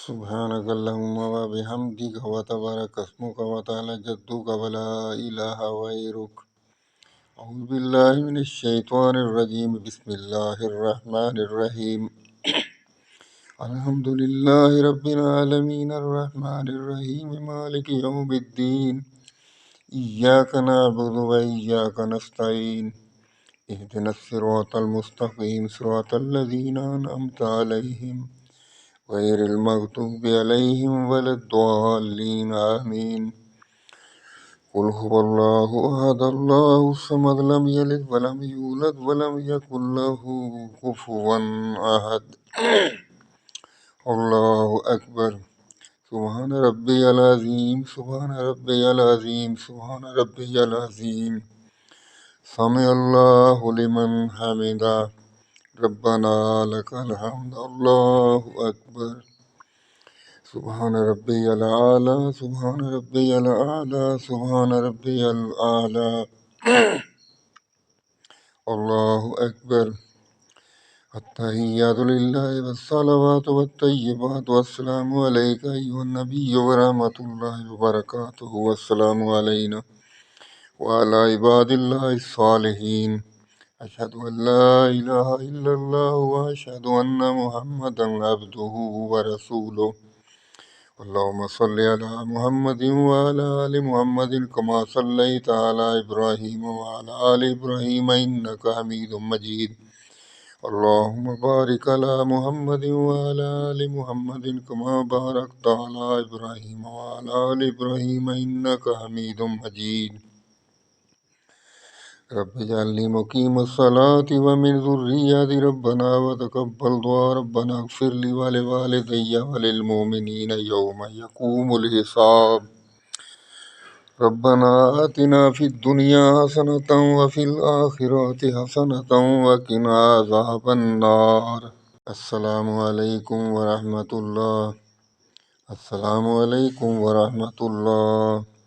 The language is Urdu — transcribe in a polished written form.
سبحانك اللهم وبحمدك وتبارك اسمك وتعالى جدك ولا إله غيرك. أعوذ بالله من الشيطان الرجيم. بسم الله الرحمن الرحيم. الحمد لله رب العالمين الرحمن الرحيم مالك يوم الدين. إياك نعبد وإياك نستعين. اهدنا الصراط المستقيم صراط الذين أنعمت عليهم غير المغضوب عليهم ولا الضالين آمين. قل هو الله أحد الله الصمد لم يلد ولم يولد ولم يكن له كفوا أحد. الله أكبر. سبحان ربي العظيم سبحان ربي العظيم سبحان ربي العظيم. سمع الله لمن حمده. ربنا لك الحمد. الله أكبر. سبحان ربي الأعلى سبحان ربي الأعلى سبحان ربي الأعلى. الله أكبر. التحيات لله والصلوات والطيبات والسلام عليك أيها النبي ورحمة الله وبركاته والسلام علينا وعلى عباد الله الصالحين. أشهد أن لا إله إلا الله وأشهد أن محمدا عبده ورسوله. اللهم صل على محمد وعلى آل محمد كما صليت على إبراهيم وعلى آل إبراهيم إنك حميد مجيد. اللهم بارك على محمد وعلى آل محمد كما باركت على إبراهيم وعلى آل إبراهيم إنك حميد مجيد. رب اجعلني مقيم الصلاة ومن ذريتي ربنا وتقبل دعاء. ربنا اغفر لي ولوالدي وللمؤمنين يوم يقوم الحساب. ربنا آتنا في الدنيا حسنة وفي الآخرة حسنة وقنا عذاب النار. السلام علیکم ورحمۃ اللہ. السلام علیکم ورحمۃ اللہ.